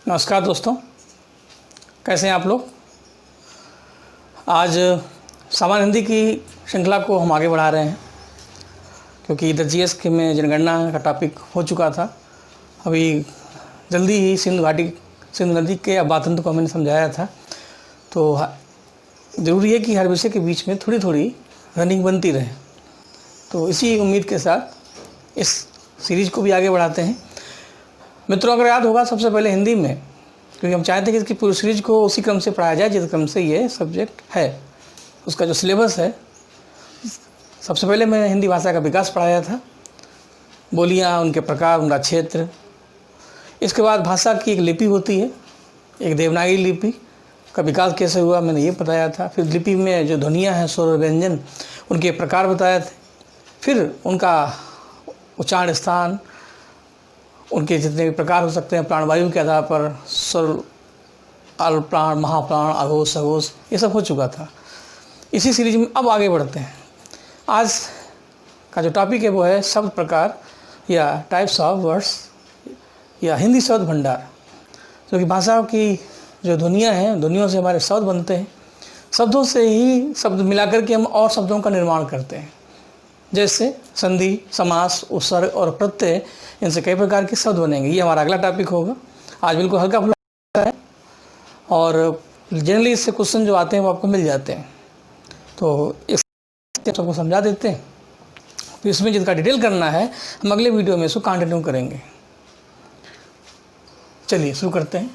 नमस्कार दोस्तों, कैसे हैं आप लोग। आज सामान्य हिंदी की श्रृंखला को हम आगे बढ़ा रहे हैं क्योंकि इधर जीएस के में जनगणना का टॉपिक हो चुका था। अभी जल्दी ही सिंधु नदी के अबातंत्र को मैंने समझाया था। तो ज़रूरी है कि हर विषय के बीच में थोड़ी थोड़ी रनिंग बनती रहे। तो इसी उम्मीद के साथ इस सीरीज़ को भी आगे बढ़ाते हैं। मित्रों, अगर याद होगा सबसे पहले हिंदी में, क्योंकि हम चाहते हैं कि इसकी पूरी सीरीज को उसी क्रम से पढ़ाया जाए जिस क्रम से ये सब्जेक्ट है, उसका जो सिलेबस है। सबसे पहले मैंने हिंदी भाषा का विकास पढ़ाया था, बोलियाँ, उनके प्रकार, उनका क्षेत्र। इसके बाद भाषा की एक लिपि होती है, एक देवनागरी लिपि का विकास कैसे हुआ मैंने ये बताया था। फिर लिपि में जो ध्वनियाँ हैं, स्वर और व्यंजन, उनके प्रकार बताए थे। फिर उनका उच्चारण स्थान, उनके जितने भी प्रकार हो सकते हैं प्राणवायु के आधार पर, स्वर, अल्प प्राण, महाप्राण, अघोष, सघोष, ये सब हो चुका था। इसी सीरीज में अब आगे बढ़ते हैं। आज का जो टॉपिक है वो है शब्द प्रकार या टाइप्स ऑफ वर्ड्स या हिंदी शब्द भंडार। क्योंकि भाषा की जो ध्वनियाँ हैं, ध्वनियों से हमारे शब्द बनते हैं। शब्दों से ही शब्द मिलाकर के हम और शब्दों का निर्माण करते हैं, जैसे संधि, समास, उपसर्ग और प्रत्यय। इनसे कई प्रकार के शब्द बनेंगे। ये हमारा अगला टॉपिक होगा। आज बिल्कुल हल्का फुल्का है और जनरली इससे क्वेश्चन जो आते हैं वो आपको मिल जाते हैं। तो इस सबको समझा देते हैं। फिर इसमें जिसका डिटेल करना है हम अगले वीडियो में इसको कंटिन्यू करेंगे। चलिए शुरू करते हैं।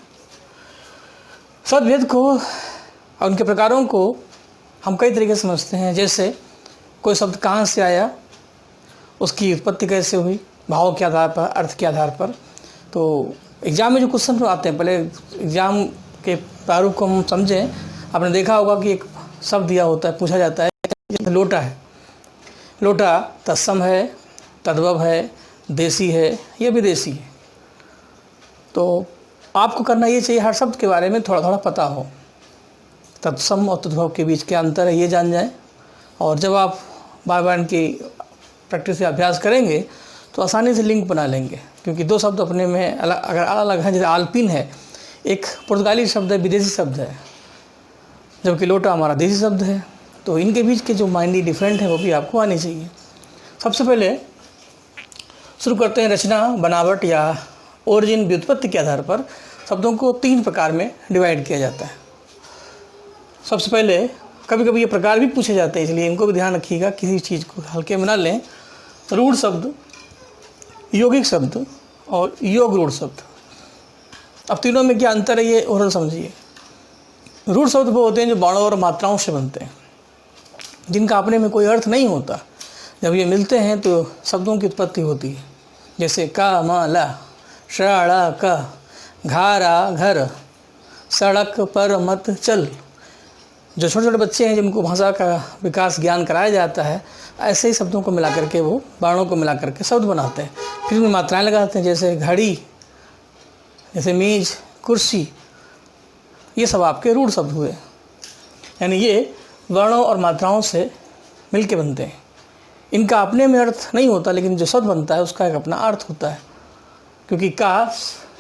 शब्द भेद को और उनके प्रकारों को हम कई तरीके से समझते हैं। जैसे कोई शब्द कहाँ से आया, उसकी उत्पत्ति कैसे हुई, भाव के आधार पर, अर्थ के आधार पर। तो एग्ज़ाम में जो क्वेश्चन आते हैं, पहले एग्ज़ाम के प्रारूप को हम समझें। आपने देखा होगा कि एक शब्द दिया होता है, पूछा जाता है जैसे लोटा है। लोटा तत्सम है, तद्भव है, देसी है या विदेशी है। तो आपको करना ये चाहिए हर शब्द के बारे में थोड़ा थोड़ा पता हो। तत्सम और तद्भव के बीच क्या अंतर है ये जान जाएं। और जब आप बार बार इनकी प्रैक्टिस से अभ्यास करेंगे तो आसानी से लिंक बना लेंगे। क्योंकि दो शब्द अपने में अगर अलग हैं, जैसे आल्पिन है, एक पुर्तगाली शब्द है, विदेशी शब्द है, जबकि लोटा हमारा देसी शब्द है। तो इनके बीच के जो माइंडी डिफरेंट है वो भी आपको आनी चाहिए। सबसे पहले शुरू करते हैं रचना, बनावट या ओरिजिन, व्युत्पत्ति के आधार पर शब्दों को तीन प्रकार में डिवाइड किया जाता है। सबसे पहले कभी कभी ये प्रकार भी पूछे जाते हैं, इसलिए इनको भी ध्यान रखिएगा, किसी चीज़ को हल्के में ना लें। रूढ़ शब्द, यौगिक शब्द और योग रूढ़ शब्द। अब तीनों में क्या अंतर है ये ओरल समझिए। रूढ़ शब्द वो होते हैं जो बाणों और मात्राओं से बनते हैं, जिनका अपने में कोई अर्थ नहीं होता। जब ये मिलते हैं तो शब्दों की उत्पत्ति होती है। जैसे का, मा, ला, षड़ा, क, घारा, घर, सड़क पर मत चल। जो छोटे छोटे बच्चे हैं जिनको भाषा का विकास ज्ञान कराया जाता है, ऐसे ही शब्दों को मिला करके वो बाणों को मिला करके शब्द बनाते हैं। फिर उनमें मात्राएं लगाते हैं, जैसे घड़ी, जैसे मेज, कुर्सी। ये सब आपके रूढ़ शब्द हुए। यानी ये वर्णों और मात्राओं से मिल के बनते हैं। इनका अपने में अर्थ नहीं होता, लेकिन जो शब्द बनता है उसका एक अपना अर्थ होता है। क्योंकि का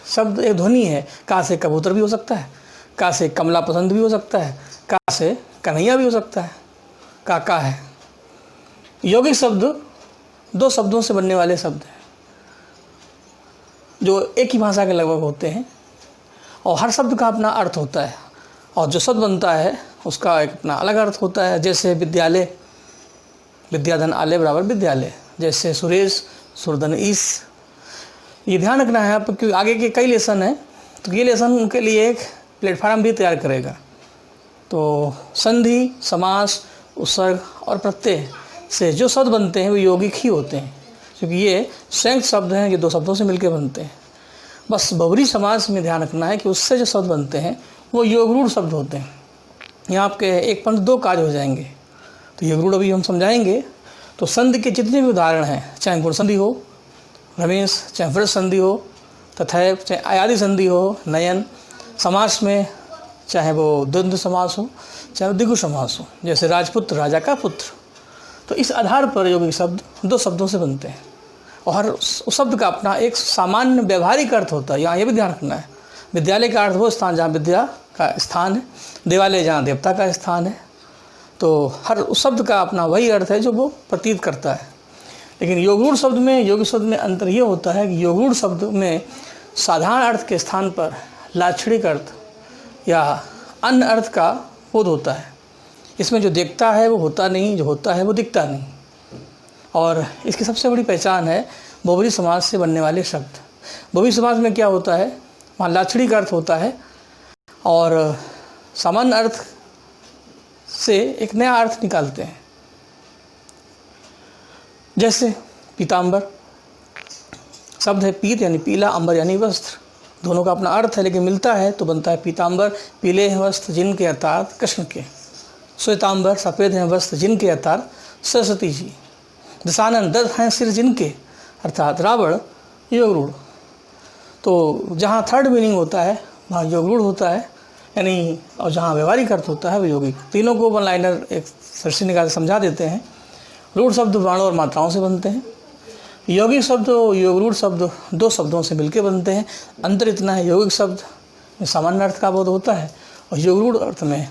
शब्द एक ध्वनि है। का से कबूतर भी हो सकता है, का से कमला पसंद भी हो सकता है, का से कन्हैया भी हो सकता है। का है। यौगिक शब्द दो शब्दों से बनने वाले शब्द हैं जो एक ही भाषा के लगभग होते हैं, और हर शब्द का अपना अर्थ होता है। और जो शब्द बनता है उसका एक अपना अलग अर्थ होता है। जैसे विद्यालय, विद्याधन आलय बराबर विद्यालय। जैसे सुरेश, सुरधन ईस। ये ध्यान रखना है आप, क्योंकि आगे के कई लेसन हैं, तो ये लेसन उनके लिए एक प्लेटफार्म भी तैयार करेगा। तो संधि, समास, उपसर्ग और प्रत्यय से जो शब्द बनते हैं वो यौगिक ही होते हैं, क्योंकि ये संयुक्त शब्द हैं, ये दो शब्दों से मिलकर बनते हैं। बस बहुब्री समास में ध्यान रखना है कि उससे जो शब्द बनते हैं वो योगरूढ़ शब्द होते हैं। यहाँ आपके एक पंथ दो काज हो जाएंगे। तो योगरूढ़ अभी हम समझाएंगे। तो संधि के जितने भी उदाहरण हैं, चाहे गुण संधि हो रमेश, चाहे वृष संधि हो तथा, चाहे आयादी संधि हो नयन, समास में चाहे वो द्वंद्व समास हो चाहे द्विगु समास हो, जैसे राजपुत्र, राजा का पुत्र। तो इस आधार पर यौगिक शब्द दो शब्दों से बनते हैं और हर उस शब्द का अपना एक सामान्य व्यवहारिक अर्थ होता है। यहाँ ये भी ध्यान रखना है। विद्यालय का अर्थ वो स्थान जहाँ विद्या का स्थान है, देवालय जहाँ देवता का स्थान है। तो हर उस शब्द का अपना वही अर्थ है जो वो प्रतीत करता है। लेकिन योगरूढ़ शब्द में, योगी शब्द में अंतर ये होता है कि योगरूढ़ शब्द में साधारण अर्थ के स्थान पर लाक्षणिक अर्थ या अन्य अर्थ का बोध होता है। इसमें जो दिखता है वो होता नहीं, जो होता है वो दिखता नहीं। और इसकी सबसे बड़ी पहचान है बहुब्री समाज से बनने वाले शब्द। बहुब्री समाज में क्या होता है, वहाँ लाक्षणिक अर्थ होता है और सामान्य अर्थ से एक नया अर्थ निकालते हैं। जैसे पीताम्बर शब्द है, पीत यानी पीला, अंबर यानी वस्त्र, दोनों का अपना अर्थ है लेकिन मिलता है तो बनता है पीताम्बर। पीले हैं वस्त्र जिनके अर्थात कृष्ण के, श्वेताम्बर सफ़ेद हैं वस्त्र जिनके अर्थात सरस्वती जी, दशानन 10 हैं सिर जिनके अर्थात रावण योगरूढ़। तो जहाँ थर्ड मीनिंग होता है वहाँ योगरूढ़ होता है, यानी और जहाँ व्यवहारिक अर्थ होता है वो यौगिक। तीनों को वन लाइनर एक सरसी निकाल समझा देते हैं। रूढ़ शब्द वर्णों और मात्राओं से बनते हैं। यौगिक शब्द योगरूढ़ शब्द 2 शब्दों से मिलकर बनते हैं। अंतर इतना है, यौगिक शब्द में सामान्य अर्थ का बोध होता है और योगरूढ़ अर्थ में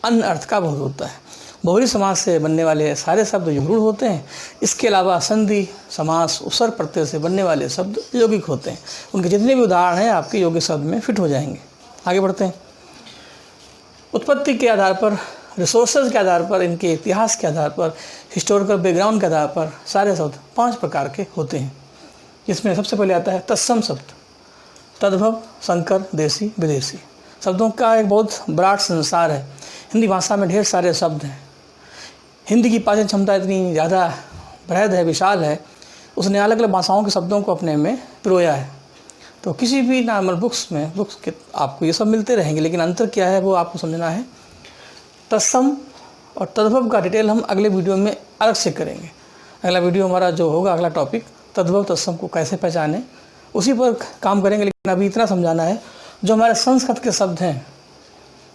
अन्य अर्थ का बोध होता है। बहुब्री समास से बनने वाले सारे शब्द योगरूढ़ होते हैं। इसके अलावा संधि, समास, उपसर्ग प्रत्यय से बनने वाले शब्द यौगिक होते हैं। उनके जितने भी उदाहरण हैं आपके यौगिक शब्द में फिट हो जाएंगे। आगे बढ़ते हैं। उत्पत्ति के आधार पर, रिसोर्सेज के आधार पर, इनके इतिहास के आधार पर, हिस्टोरिकल बैकग्राउंड के आधार पर सारे शब्द 5 प्रकार के होते हैं। जिसमें सबसे पहले आता है तत्सम शब्द। तद्भव, संकर, देसी, विदेशी शब्दों का एक बहुत ब्रॉड संसार है। हिंदी भाषा में ढेर सारे शब्द हैं। हिंदी की पाचन क्षमता इतनी ज़्यादा बृहद है, विशाल है, उसने अलग अलग भाषाओं के शब्दों को अपने में पिरोया है। तो किसी भी नॉर्मल बुक्स के आपको ये सब मिलते रहेंगे, लेकिन अंतर क्या है वो आपको समझना है। तत्सम और तद्भव का डिटेल हम अगले वीडियो में अलग से करेंगे। अगला वीडियो हमारा जो होगा, अगला टॉपिक तद्भव तत्सम को कैसे पहचानें, उसी पर काम करेंगे। लेकिन अभी इतना समझाना है, जो हमारे संस्कृत के शब्द हैं,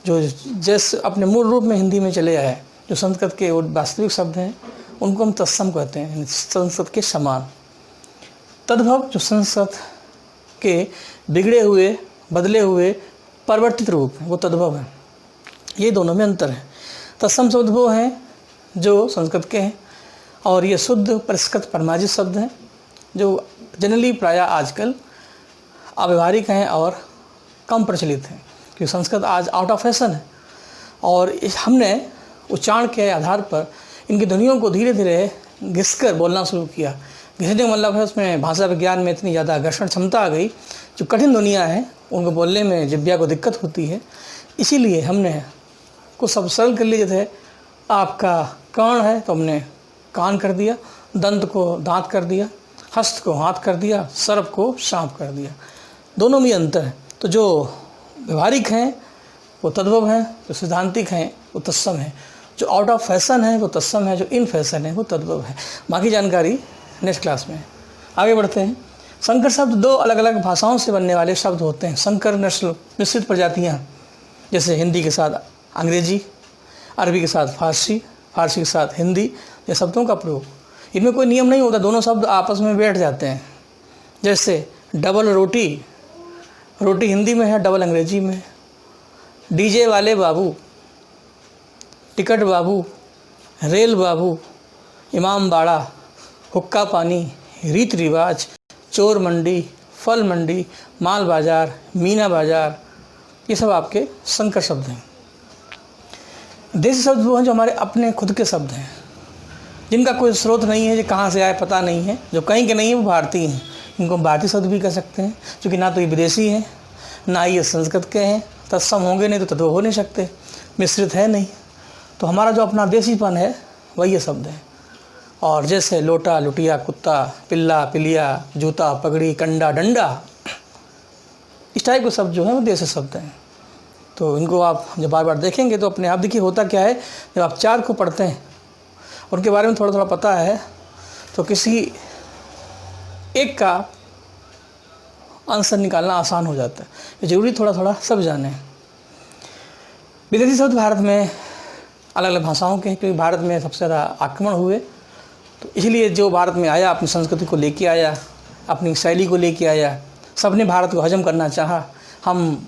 जो जैसे अपने मूल रूप में हिंदी में चले आए, जो संस्कृत के वास्तविक शब्द हैं, उनको हम तत्सम कहते हैं, संस्कृत के समान। तद्भव जो संस्कृत के बिगड़े हुए, बदले हुए, परिवर्तित रूप है, वो तद्भव है। ये दोनों में अंतर है। तत्सम शब्द वो हैं जो संस्कृत के हैं और ये शुद्ध परिष्कृत परमाजित शब्द हैं जो जनरली प्रायः आजकल अव्यवहारिक हैं और कम प्रचलित हैं, क्योंकि संस्कृत आज आउट ऑफ फैशन है। और हमने उच्चारण के आधार पर इनकी ध्वनियों को धीरे धीरे घिसकर बोलना शुरू किया। घिसने का मतलब है उसमें भाषा विज्ञान में इतनी ज़्यादा घर्षण क्षमता आ गई, जो कठिन ध्वनियाँ हैं उनको बोलने में जिह्वा को दिक्कत होती है। इसीलिए हमने कुछ सब सरल कर लिए। जैसे आपका कर्ण है तो हमने कान कर दिया, दंत को दांत कर दिया, हस्त को हाथ कर दिया, सर्प को सांप कर दिया। दोनों में अंतर है। तो जो व्यवहारिक हैं वो तद्भव हैं, जो सिद्धांतिक हैं वो तत्सम है, जो आउट ऑफ फैशन है वो तत्सम है, जो इन फैशन है वो तद्भव है। बाकी जानकारी नेक्स्ट क्लास में। आगे बढ़ते हैं। संकर शब्द 2 अलग अलग भाषाओं से बनने वाले शब्द होते हैं। संकर नस्ल, मिश्रित प्रजातियाँ, जैसे हिंदी के साथ अंग्रेजी, अरबी के साथ फारसी, फारसी के साथ हिंदी, ये शब्दों का प्रयोग। इनमें कोई नियम नहीं होता, दोनों शब्द आपस में बैठ जाते हैं। जैसे डबल रोटी, रोटी हिंदी में है, डबल अंग्रेजी में। डीजे वाले बाबू, टिकट बाबू, रेल बाबू, इमाम बाड़ा, हुक्का पानी, रीत रिवाज, चोर मंडी, फल मंडी, माल बाजार, मीना बाजार, ये सब आपके संकर शब्द हैं। देसी शब्द वो हैं जो हमारे अपने खुद के शब्द हैं, जिनका कोई स्रोत नहीं है, जो कहाँ से आए पता नहीं है, जो कहीं के नहीं है वो भारतीय हैं। इनको हम भारतीय शब्द भी कह सकते हैं, क्योंकि ना तो ये विदेशी हैं ना ये संस्कृत के हैं। तत्सम होंगे नहीं तो तद्भव हो नहीं सकते, मिश्रित है नहीं। तो हमारा जो अपना देसीपन है वही ये शब्द है। और जैसे लोटा, लुटिया, कुत्ता, पिल्ला, पिलिया, जूता, पगड़ी, कंडा, डंडा, इस टाइप के शब्द जो हैं वो देसी शब्द हैं। तो इनको आप जब बार बार देखेंगे तो अपने आप देखिए होता क्या है, जब आप 4 को पढ़ते हैं उनके बारे में थोड़ा थोड़ा पता है तो किसी एक का आंसर निकालना आसान हो जाता है। ये जरूरी थोड़ा थोड़ा सब जाने। विदेशी शब्द भारत में अलग अलग भाषाओं के हैं, क्योंकि भारत में सबसे ज़्यादा आक्रमण हुए, तो इसलिए जो भारत में आया अपनी संस्कृति को लेके आया, अपनी शैली को लेके आया, सबने भारत को हजम करना चाहा। हम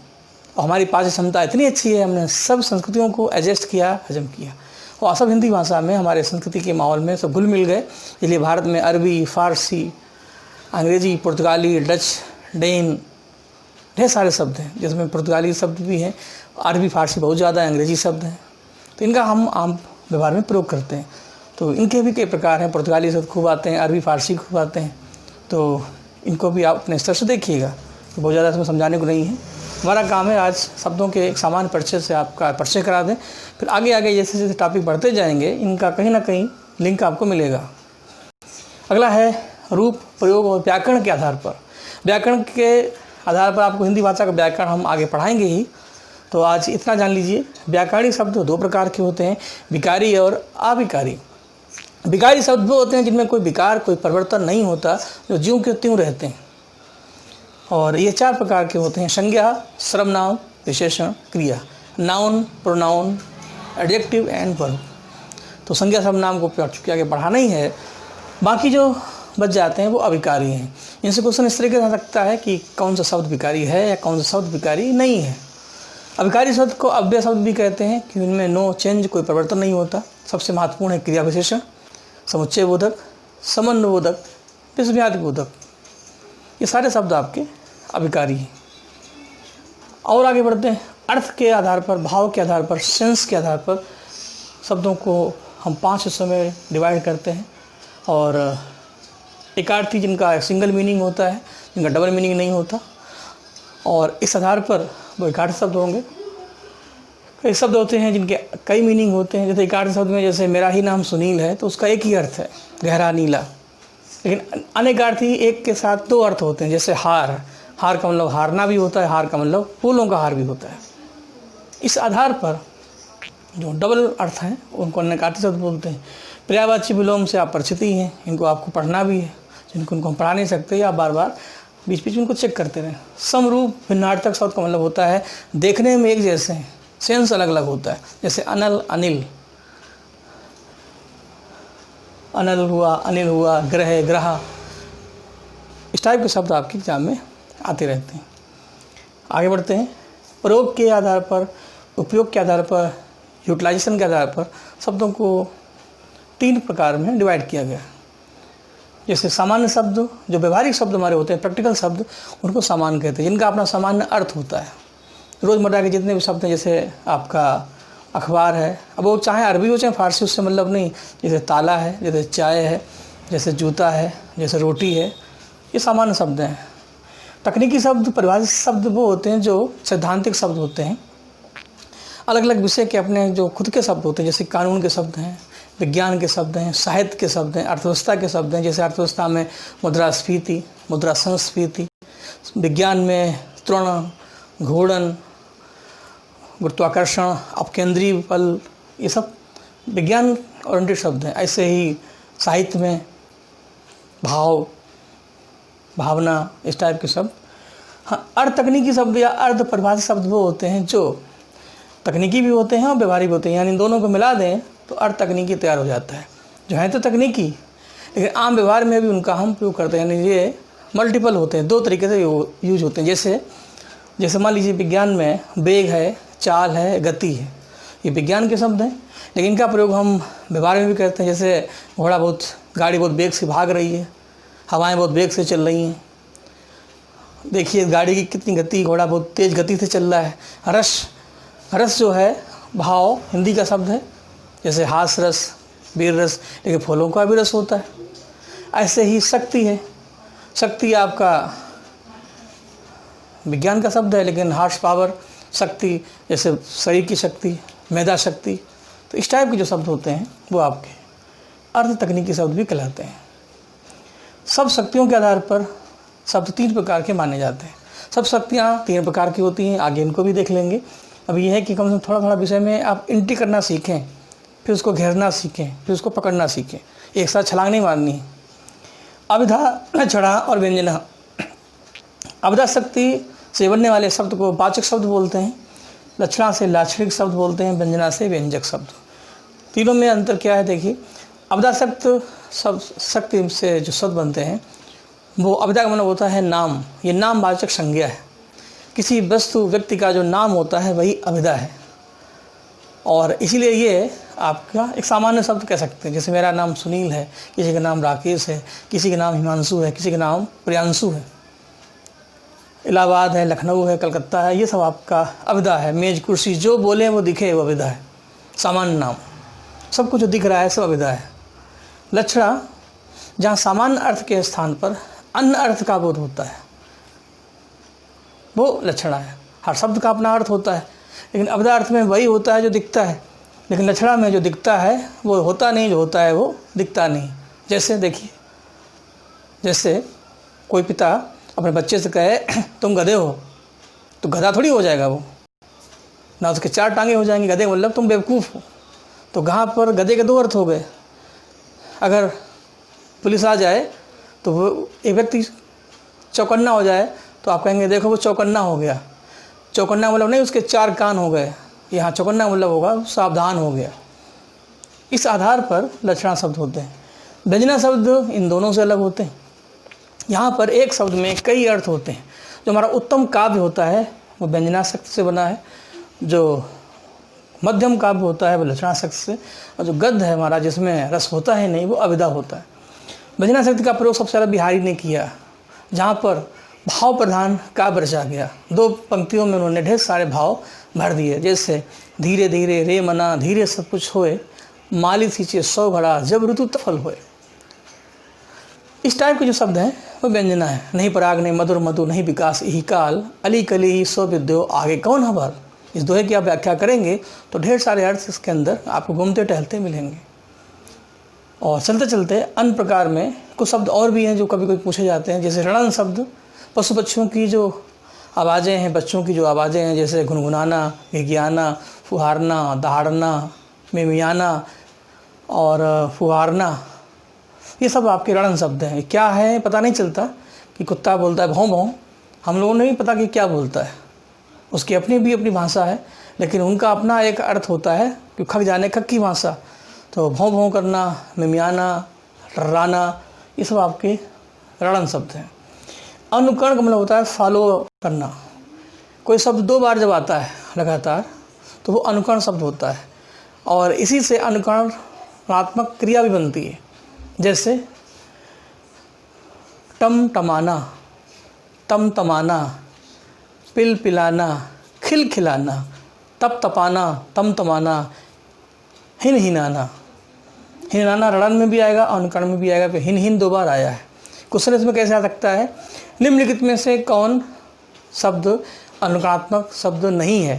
हमारी पाचन क्षमता इतनी अच्छी है, हमने सब संस्कृतियों को एडजस्ट किया, हजम किया, और सब हिंदी भाषा में हमारे संस्कृति के माहौल में सब घुल मिल गए। इसलिए भारत में अरबी, फ़ारसी, अंग्रेज़ी, पुर्तगाली, डच, डेन ढेर सारे शब्द हैं, जिसमें पुर्तगाली शब्द भी हैं, अरबी फ़ारसी बहुत ज़्यादा है, अंग्रेज़ी शब्द हैं, तो इनका हम आम व्यवहार में प्रयोग करते हैं। तो इनके भी कई प्रकार हैं, पुर्तगाली शब्द खूब आते हैं, अरबी फ़ारसी खूब आते हैं, तो इनको भी आप अपने स्तर से देखिएगा, तो बहुत ज़्यादा इसमें समझाने को नहीं है। हमारा काम है आज शब्दों के एक सामान्य परिचय से आपका परिचय करा दें, फिर आगे आगे जैसे जैसे टॉपिक बढ़ते जाएंगे इनका कहीं ना कहीं लिंक आपको मिलेगा। अगला है रूप, प्रयोग और व्याकरण के आधार पर। व्याकरण के आधार पर आपको हिंदी भाषा का व्याकरण हम आगे पढ़ाएंगे ही, तो आज इतना जान लीजिए। व्याकरणिक शब्द दो प्रकार के होते हैं, विकारी और अविकारी। विकारी शब्द वो होते हैं जिनमें कोई विकार, कोई परिवर्तन नहीं होता, जो ज्यों के त्यों रहते हैं, और ये चार प्रकार के होते हैं: संज्ञा, सर्वनाम, विशेषण, क्रिया, noun, pronoun, adjective and verb. तो संज्ञा सर्वनाम को चूँकि आगे पढ़ाना ही है, बाकी जो बच जाते हैं वो अविकारी हैं। इनसे क्वेश्चन इस तरीके से आ सकता है कि कौन सा शब्द विकारी है या कौन सा शब्द विकारी नहीं है। अविकारी शब्द को अव्यय शब्द भी कहते हैं कि उनमें नो चेंज, कोई परिवर्तन नहीं होता। सबसे महत्वपूर्ण है क्रिया विशेषण, समुच्चय बोधक, समन्वय बोधक, विस्मयादि बोधक। ये सारे शब्द आपके अविकारी हैं। और आगे बढ़ते हैं। अर्थ के आधार पर, भाव के आधार पर, सेंस के आधार पर शब्दों को हम 5 हिस्सों में डिवाइड करते हैं, और एकार्थी जिनका सिंगल मीनिंग होता है, जिनका डबल मीनिंग नहीं होता, और इस आधार पर वो एकार्थ शब्द होंगे। कई शब्द होते हैं जिनके कई मीनिंग होते हैं, जैसे एकार्थ शब्द में जैसे मेरा ही नाम सुनील है, तो उसका एक ही अर्थ है, गहरा नीला। लेकिन अनेकार्थी एक के साथ 2 अर्थ होते हैं, जैसे हार, हार का मतलब हारना भी होता है, हार का मतलब फूलों का हार भी होता है। इस आधार पर जो डबल अर्थ हैं उनको अनेकार्थी शब्द बोलते हैं। पर्यायवाची विलोम से आप परिचित ही हैं, इनको आपको पढ़ना भी है, जिनको हम पढ़ा नहीं सकते, या बार बार बीच बीच में उनको चेक करते रहें। समरूप भिन्नार्थक शब्द का मतलब होता है देखने में एक जैसे हैं, सेंस अलग अलग होता है, जैसे अनल, अनिल, अनल हुआ, अनिल हुआ, ग्रह, ग्रह, इस टाइप के शब्द आपके एग्जाम में आते रहते हैं। आगे बढ़ते हैं। प्रयोग के आधार पर, उपयोग के आधार पर, यूटिलाइजेशन के आधार पर शब्दों को 3 प्रकार में डिवाइड किया गया। जैसे सामान्य शब्द, जो व्यवहारिक शब्द हमारे होते हैं, प्रैक्टिकल शब्द, उनको सामान्य कहते हैं, जिनका अपना सामान्य अर्थ होता है। रोज़मर्रा के जितने भी शब्द हैं, जैसे आपका अखबार है, अब वो चाहे अरबी हो चाहे फारसी, उससे मतलब नहीं। जैसे ताला है, जैसे चाय है, जैसे जूता है, जैसे रोटी है, ये सामान्य शब्द हैं। तकनीकी शब्द, परिभाषित शब्द वो होते हैं जो सैद्धांतिक शब्द होते हैं, अलग अलग विषय के अपने जो खुद के शब्द होते हैं, जैसे कानून के शब्द हैं, विज्ञान के शब्द हैं, साहित्य के शब्द हैं, अर्थव्यवस्था के शब्द हैं। जैसे अर्थव्यवस्था में मुद्रास्फीति, मुद्रा संस्फीति, विज्ञान में त्वरण, घूर्णन, गुरुत्वाकर्षण, अपकेंद्रीय बल, ये सब विज्ञान ओरिएंटेड शब्द हैं। ऐसे ही साहित्य में भाव, भावना, इस टाइप के शब्द। हाँ, अर्ध तकनीकी शब्द या अर्ध परिभाषित शब्द वो होते हैं जो तकनीकी भी होते हैं और व्यवहारिक होते हैं, यानी इन दोनों को मिला दें तो अर्ध तकनीकी तैयार हो जाता है, जो है तो तकनीकी, लेकिन आम व्यवहार में भी उनका हम प्रयोग करते हैं, यानी ये मल्टीपल होते हैं, 2 तरीके से यूज होते हैं। जैसे मान लीजिए विज्ञान में वेग है, चाल है, गति है, ये विज्ञान के शब्द हैं, लेकिन इनका प्रयोग हम व्यवहार में भी करते हैं। जैसे गाड़ी बहुत वेग से भाग रही है, हवाएं बहुत वेग से चल रही हैं, देखिए गाड़ी की कितनी गति, घोड़ा बहुत तेज़ गति से चल रहा है। रस जो है भाव, हिंदी का शब्द है, जैसे हास रस, वीर रस, लेकिन फूलों का भी रस होता है। ऐसे ही शक्ति है, शक्ति आपका विज्ञान का शब्द है, लेकिन हार्स पावर, शक्ति, जैसे शरीर की शक्ति, मैदा शक्ति, तो इस टाइप के जो शब्द होते हैं वो आपके अर्ध तकनीकी शब्द भी कहलाते हैं। सब शक्तियों के आधार पर शब्द 3 प्रकार के माने जाते हैं। सब शक्तियाँ 3 प्रकार की होती हैं, आगे इनको भी देख लेंगे। अब ये है कि कम से कम थोड़ा थोड़ा विषय में आप एंट्री करना सीखें, फिर उसको घेरना सीखें, फिर उसको पकड़ना सीखें, एक साथ छलांग नहीं मारनी है। अभिधा, लक्षणा और व्यंजना। अभिधा शक्ति से बनने वाले शब्द को वाचक शब्द बोलते हैं, लक्षणा से लाक्षणिक शब्द बोलते हैं, व्यंजना से व्यंजक शब्द। तीनों में अंतर क्या है देखिए। अभिधा शक्ति से जो शब्द बनते हैं वो अभिधा का मतलब होता है नाम, ये नामवाचक संज्ञा है। किसी वस्तु व्यक्ति का जो नाम होता है वही अभिधा है। और इसीलिए ये आपका एक सामान्य शब्द कह सकते हैं। जैसे मेरा नाम सुनील है, किसी का नाम राकेश है, किसी का नाम हिमांशु है, किसी का नाम प्रियांशु है। इलाहाबाद है, लखनऊ है, कलकत्ता है, ये सब आपका अभिधा है। मेज कुर्सी जो बोले वो दिखे वो अभिधा है। सामान्य नाम सब कुछ जो दिख रहा है सब अभिधा है। लक्षणा जहाँ सामान्य अर्थ के स्थान पर अन्य अर्थ का बोध होता है वो लक्षणा है। हर शब्द का अपना अर्थ होता है, लेकिन अभिधा अर्थ में वही होता है जो दिखता है, लेकिन लक्षणा में जो दिखता है वो होता नहीं, जो होता है वो दिखता नहीं। जैसे देखिए, जैसे कोई पिता अपने बच्चे से कहे तुम गधे हो, तो गधा थोड़ी हो जाएगा वो, ना उसके 4 टांगे हो जाएंगी। गधे मतलब तुम बेवकूफ़ हो। तो यहाँ पर गधे के 2 अर्थ हो गए। अगर पुलिस आ जाए तो वो एक व्यक्ति चौकन्ना हो जाए तो आप कहेंगे देखो वो चौकन्ना हो गया। चौकन्ना मतलब नहीं उसके 4 कान हो गए, यहाँ चौकन्ना मतलब होगा सावधान हो गया। इस आधार पर लक्षणा शब्द होते हैं। व्यंजना शब्द इन दोनों से अलग होते हैं। यहाँ पर एक शब्द में कई अर्थ होते हैं। जो हमारा उत्तम काव्य होता है वो व्यंजना शक्ति से बना है, जो मध्यम काव्य होता है वो लक्षणा शक्ति से, और जो गद्य है हमारा जिसमें रस होता है नहीं वो अभिधा होता है। व्यंजना शक्ति का प्रयोग सबसे ज़्यादा बिहारी ने किया, जहाँ पर भाव प्रधान काव्य रचा गया। 2 पंक्तियों में उन्होंने ढेर सारे भाव भर दिए। जैसे धीरे धीरे रे मना धीरे सब कुछ होए, माली सींचे 100 घड़ा जब ऋतु तफल होए। इस टाइप के जो शब्द हैं वो व्यंजना है। नहीं पराग नहीं मधुर मधु नहीं विकास यही काल, अली कली ही सो विद्यो आगे कौन हबर। इस दोहे की आप व्याख्या करेंगे तो ढेर सारे अर्थ इसके अंदर आपको घूमते टहलते मिलेंगे। और चलते चलते अन्य प्रकार में कुछ शब्द और भी हैं जो कभी कभी पूछे जाते हैं। जैसे रणन शब्द पशु पक्षियों की जो आवाज़ें हैं, बच्चों की जो आवाज़ें हैं, जैसे गुनगुनाना, घिघियाना, फुहारना, दहाड़ना, मिमियाना और फुहारना, ये सब आपके रणन शब्द हैं। क्या है पता नहीं चलता कि कुत्ता बोलता है भौं भौं, हम लोगों ने भी पता कि क्या बोलता है, उसकी अपनी भी अपनी भाषा है, लेकिन उनका अपना एक अर्थ होता है कि खग जाने खग की भाषा। तो भौं भौं करना, मिमियाना, टर्राना, ये सब आपके रणन शब्द हैं। अनुकरण का मतलब होता है फॉलो करना। कोई शब्द 2 बार जब आता है लगातार तो वो अनुकरण शब्द होता है, और इसी से अनुकरणात्मक क्रिया भी बनती है। जैसे टम टमाना, तम तमाना, पिल पिलाना, खिल खिलाना, तप तपाना, तम तमाना, हिन हिनाना। हिनाना रणन में भी आएगा, अनुकरण में भी आएगा। फिर हिन हिन 2 बार आया है। क्वेश्चन इसमें कैसे आ सकता है, निम्नलिखित में से कौन शब्द अनुकरणात्मक शब्द नहीं है।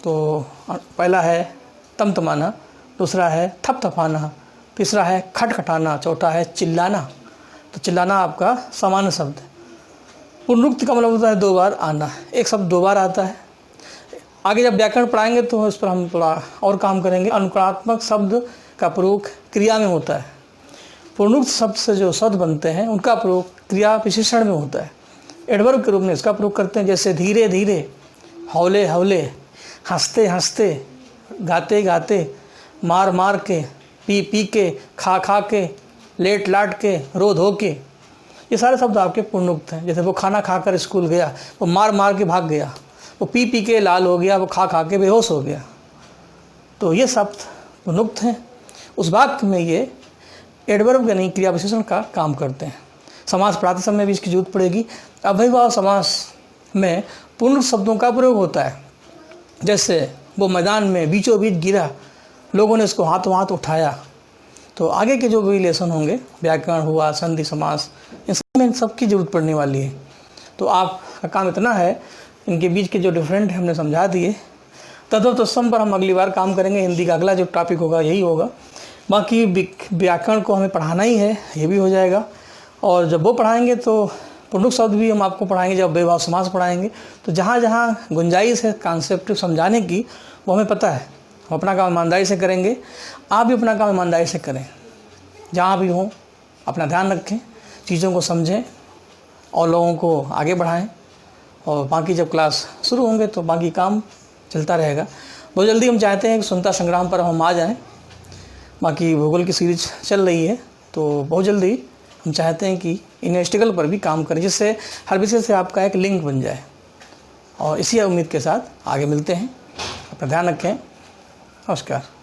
तो पहला है तम तमाना, दूसरा है थप थपाना, तीसरा है खटखटाना, चौथा है चिल्लाना। तो चिल्लाना आपका सामान्य शब्द है। पुनरुक्त का मतलब होता है 2 बार आना। एक शब्द 2 बार आता है। आगे जब व्याकरण पढ़ाएंगे तो इस पर हम थोड़ा और काम करेंगे। अनुकरणात्मक शब्द का प्रयोग क्रिया में होता है। पुनरुक्त शब्द से जो शब्द बनते हैं उनका प्रयोग क्रिया विशेषण में होता है। एडवर्ब के रूप में इसका प्रयोग करते हैं। जैसे धीरे धीरे, हौले हौले, हंसते हंसते, गाते गाते, मार मार के, पी पी के, खा खा के, लेट लाट के, रो धो के, ये सारे शब्द आपके पुनरुक्त हैं। जैसे वो खाना खाकर स्कूल गया, वो मार मार के भाग गया, वो पी पी के लाल हो गया, वो खा खा के बेहोश हो गया। तो ये शब्द पुनरुक्त हैं। उस वाक्य में ये एडवर्ब यानी क्रिया विशेषण का काम करते हैं। समास पढ़ाते समय भी इसकी जरूरत पड़ेगी। अव्ययभाव समास में पुनरुक्त शब्दों का प्रयोग होता है। जैसे वो मैदान में बीचों बीच गिरा, लोगों ने इसको हाथों हाथ उठाया। तो आगे के जो भी लेसन होंगे, व्याकरण हुआ, संधि समास, इन सब में सबकी जरूरत पड़ने वाली है। तो आपका काम इतना है, इनके बीच के जो डिफरेंट है हमने समझा दिए। तत्सम पर हम अगली बार काम करेंगे। हिंदी का अगला जो टॉपिक होगा यही होगा। बाकी व्याकरण को हमें पढ़ाना ही है, ये भी हो जाएगा। और जब वो पढ़ाएंगे तो पुनरुक्त शब्द भी हम आपको पढ़ाएंगे। जब अव्ययभाव समास पढ़ाएंगे तो जहाँ जहाँ गुंजाइश है कॉन्सेप्ट समझाने की वो हमें पता है, हम अपना काम ईमानदारी से करेंगे। आप भी अपना काम ईमानदारी से करें, जहाँ भी हो अपना ध्यान रखें, चीज़ों को समझें और लोगों को आगे बढ़ाएं। और बाकी जब क्लास शुरू होंगे तो बाकी काम चलता रहेगा। बहुत जल्दी हम चाहते हैं कि स्वतंत्रता संग्राम पर हम आ जाएं। बाकी भूगोल की सीरीज चल रही है, तो बहुत जल्दी हम चाहते हैं कि इन स्टिकल पर भी काम करें, जिससे हर विषय से आपका एक लिंक बन जाए। और इसी उम्मीद के साथ आगे मिलते हैं। अपना ध्यान रखें। नमस्कार।